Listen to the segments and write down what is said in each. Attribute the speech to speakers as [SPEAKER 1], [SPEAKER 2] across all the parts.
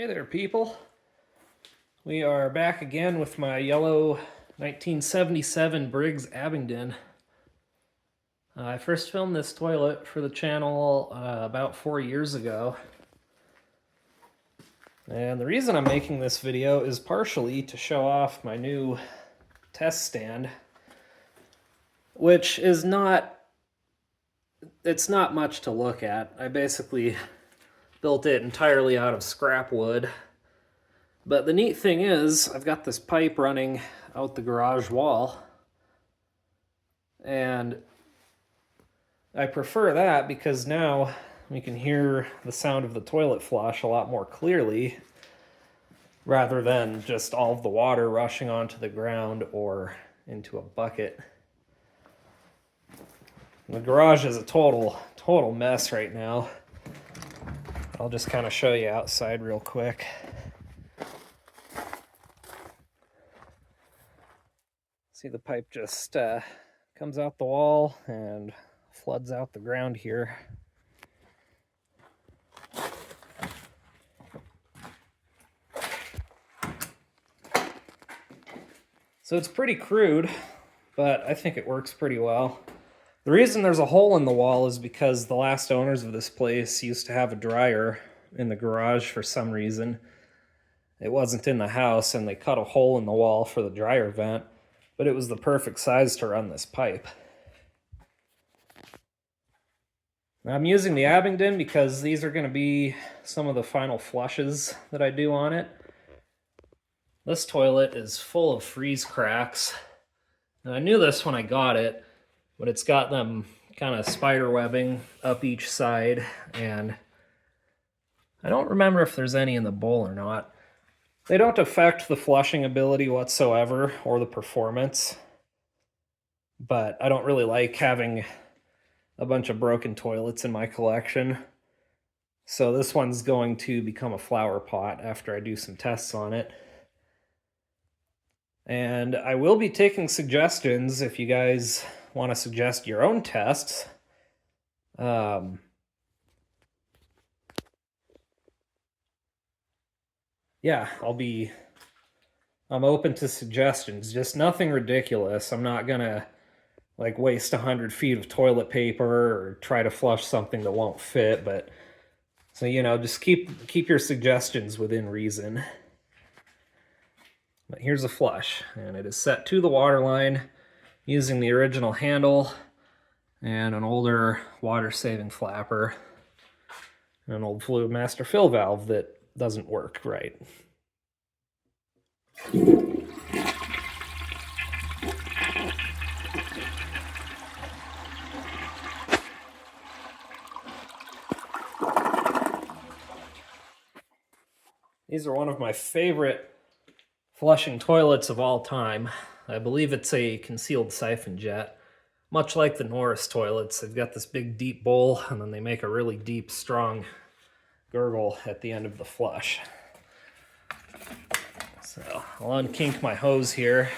[SPEAKER 1] Hey there, people. We are back again with my yellow 1977 Briggs Abingdon. I first filmed this toilet for the channel about 4 years ago. And the reason I'm making this video is partially to show off my new test stand, which is it's not much to look at. I basically built it entirely out of scrap wood. But the neat thing is, I've got this pipe running out the garage wall, and I prefer that because now we can hear the sound of the toilet flush a lot more clearly, rather than just all of the water rushing onto the ground or into a bucket. The garage is a total mess right now. I'll just kind of show you outside real quick. See, the pipe just comes out the wall and floods out the ground here. So it's pretty crude, but I think it works pretty well. The reason there's a hole in the wall is because the last owners of this place used to have a dryer in the garage for some reason. It wasn't in the house, and they cut a hole in the wall for the dryer vent, but it was the perfect size to run this pipe. Now, I'm using the Abingdon because these are going to be some of the final flushes that I do on it. This toilet is full of freeze cracks. And I knew this when I got it, but it's got them kind of spider webbing up each side, and I don't remember if there's any in the bowl or not. They don't affect the flushing ability whatsoever or the performance, but I don't really like having a bunch of broken toilets in my collection. So this one's going to become a flower pot after I do some tests on it. And I will be taking suggestions if you guys want to suggest your own tests. Yeah, I'm open to suggestions, just nothing ridiculous. I'm not gonna like waste 100 feet of toilet paper or try to flush something that won't fit, but so, you know, just keep your suggestions within reason. But here's a flush, and it is set to the water line using the original handle and an older water-saving flapper and an old fluid master fill valve that doesn't work right. These are one of my favorite flushing toilets of all time. I believe it's a concealed siphon jet. Much like the Norris toilets, they've got this big deep bowl, and then they make a really deep, strong gurgle at the end of the flush. So I'll unkink my hose here.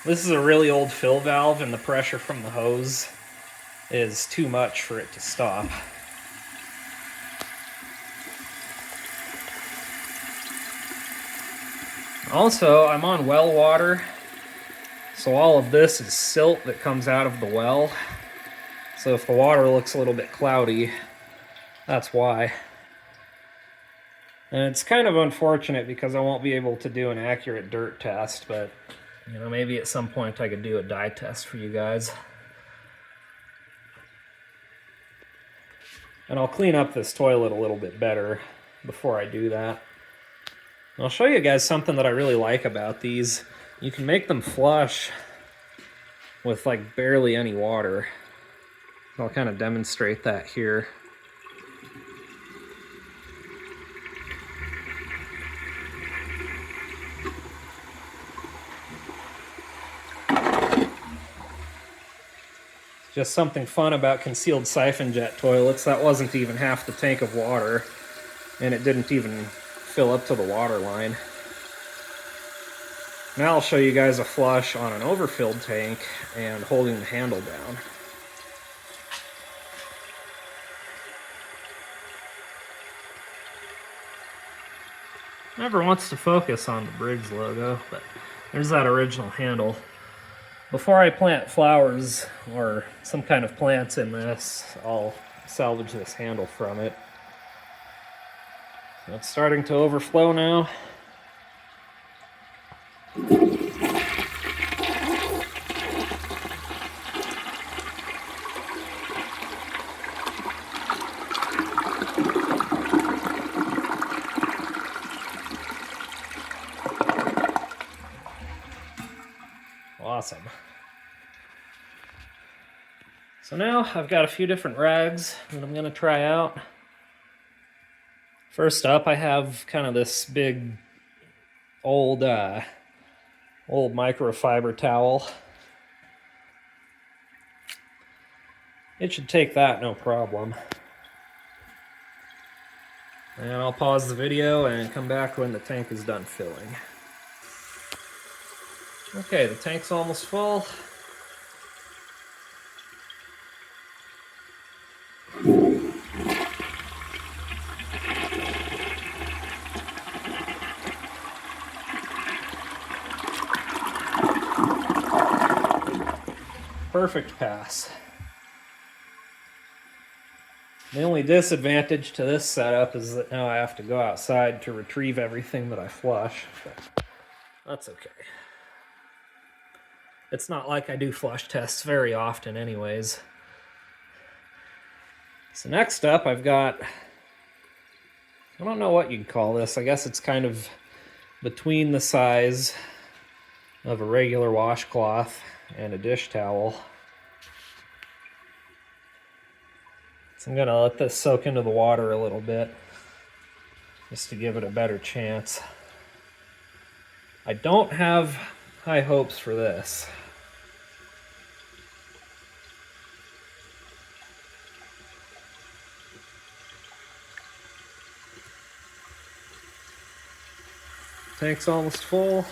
[SPEAKER 1] This is a really old fill valve, and the pressure from the hose is too much for it to stop. Also, I'm on well water, so all of this is silt that comes out of the well. So if the water looks a little bit cloudy, that's why. And it's kind of unfortunate because I won't be able to do an accurate dirt test, but you know, maybe at some point I could do a dye test for you guys. And I'll clean up this toilet a little bit better before I do that. I'll show you guys something that I really like about these. You can make them flush with like barely any water. I'll kind of demonstrate that here. Just something fun about concealed siphon jet toilets. That wasn't even half the tank of water, and it didn't even fill up to the water line. Now I'll show you guys a flush on an overfilled tank and holding the handle down. Never wants to focus on the Briggs logo, but there's that original handle. Before I plant flowers or some kind of plants in this, I'll salvage this handle from it. So it's starting to overflow now. Awesome. So now I've got a few different rags that I'm going to try out. First up, I have kind of this big old microfiber towel. It should take that no problem. And I'll pause the video and come back when the tank is done filling. Okay, the tank's almost full. Perfect pass. The only disadvantage to this setup is that now I have to go outside to retrieve everything that I flush, but that's okay. It's not like I do flush tests very often anyways. So next up I've got, I don't know what you'd call this. I guess it's kind of between the size of a regular washcloth and a dish towel. So I'm gonna let this soak into the water a little bit, just to give it a better chance. I don't have high hopes for this. Tank's almost full.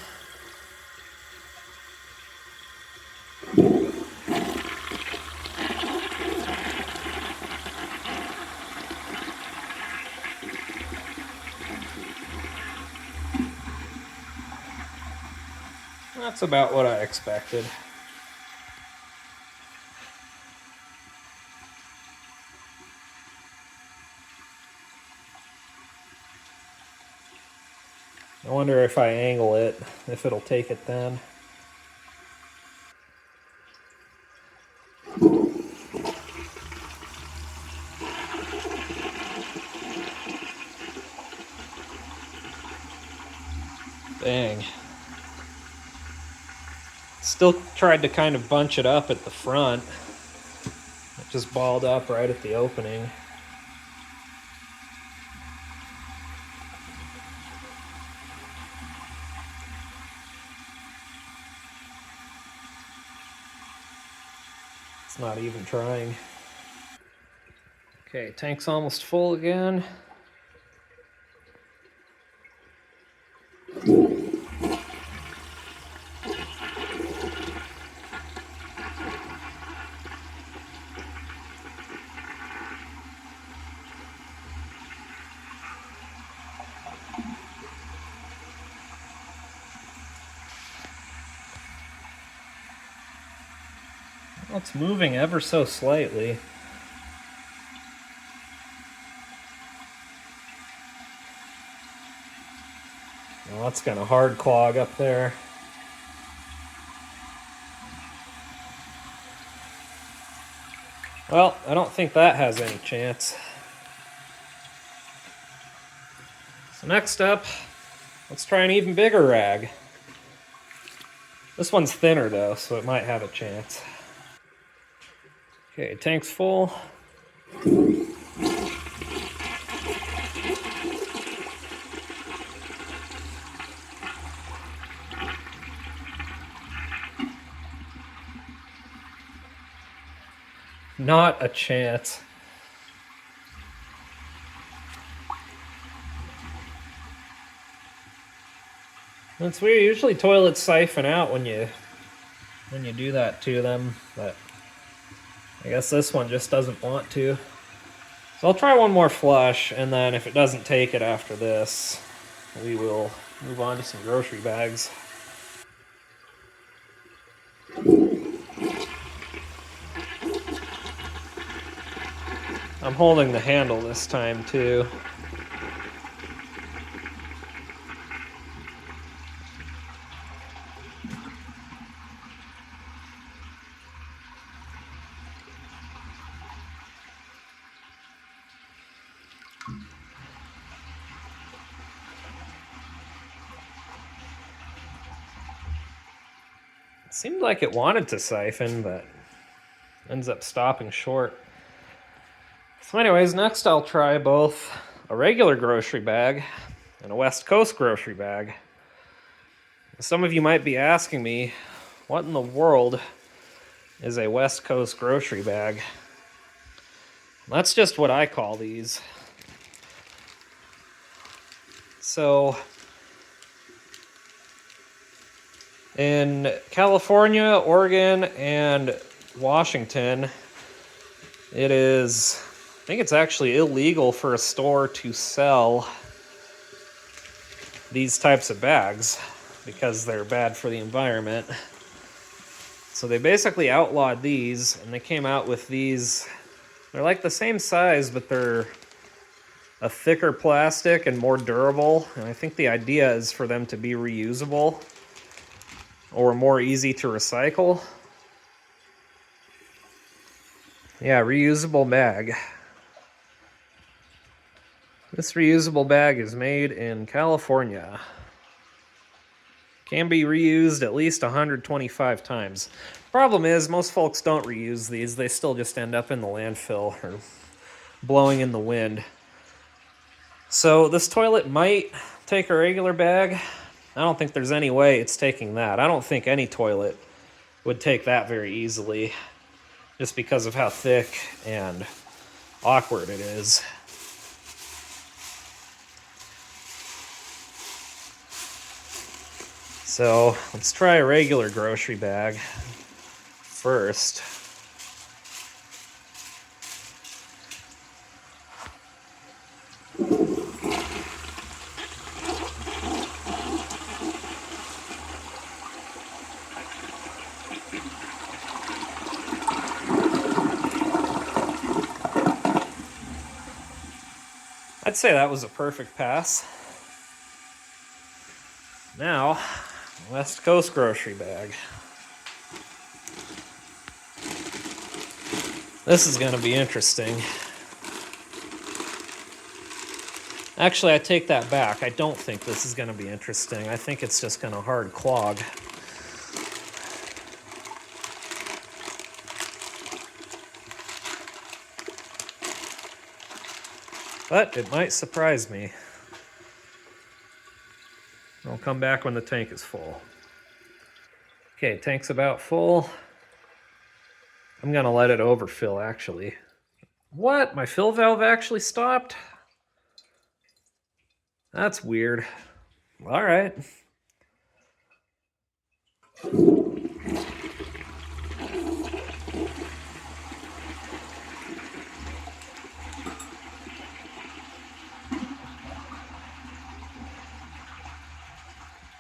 [SPEAKER 1] That's about what I expected. I wonder if I angle it, if it'll take it then. Dang. Still tried to kind of bunch it up at the front. It just balled up right at the opening. It's not even trying. Okay, tank's almost full again. Well, it's moving ever so slightly. Well, that's gonna hard clog up there. Well, I don't think that has any chance. So next up, let's try an even bigger rag. This one's thinner though, so it might have a chance. Okay, tank's full. Not a chance. It's weird. Usually toilets siphon out when you do that to them, but I guess this one just doesn't want to. So I'll try one more flush, and then if it doesn't take it after this, we will move on to some grocery bags. I'm holding the handle this time too. It seemed like it wanted to siphon, but ends up stopping short. So anyways, next I'll try both a regular grocery bag and a West Coast grocery bag. Some of you might be asking me, what in the world is a West Coast grocery bag? That's just what I call these. So in California, Oregon, and Washington, it is, I think it's actually illegal for a store to sell these types of bags because they're bad for the environment. So they basically outlawed these, and they came out with these. They're like the same size, but they're a thicker plastic and more durable. And I think the idea is for them to be reusable or more easy to recycle. Yeah, reusable bag. This reusable bag is made in California. Can be reused at least 125 times. Problem is, most folks don't reuse these. They still just end up in the landfill or blowing in the wind. So this toilet might take a regular bag. I don't think there's any way it's taking that. I don't think any toilet would take that very easily, just because of how thick and awkward it is. So let's try a regular grocery bag first. I'd say that was a perfect pass. Now, West Coast grocery bag. This is going to be interesting. Actually, I take that back. I don't think this is going to be interesting. I think it's just going to hard clog. But it might surprise me. I'll come back when the tank is full. Okay, tank's about full. I'm gonna let it overfill, actually. What? My fill valve actually stopped? That's weird. All right.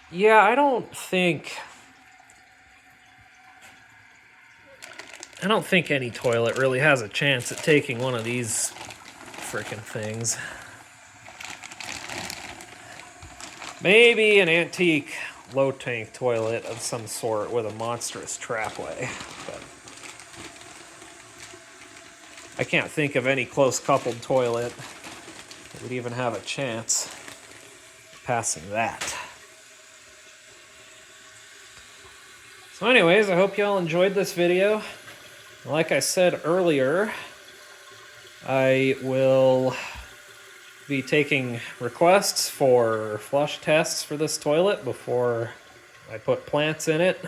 [SPEAKER 1] Yeah, I don't think any toilet really has a chance at taking one of these frickin' things. Maybe an antique low tank toilet of some sort with a monstrous trapway, but I can't think of any close coupled toilet that would even have a chance passing that. So anyways, I hope y'all enjoyed this video. Like I said earlier, I will be taking requests for flush tests for this toilet before I put plants in it.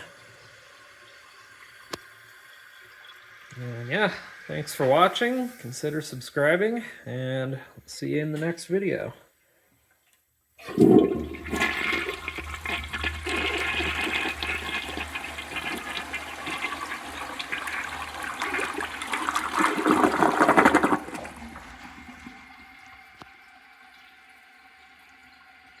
[SPEAKER 1] And yeah, thanks for watching. Consider subscribing, and see you in the next video.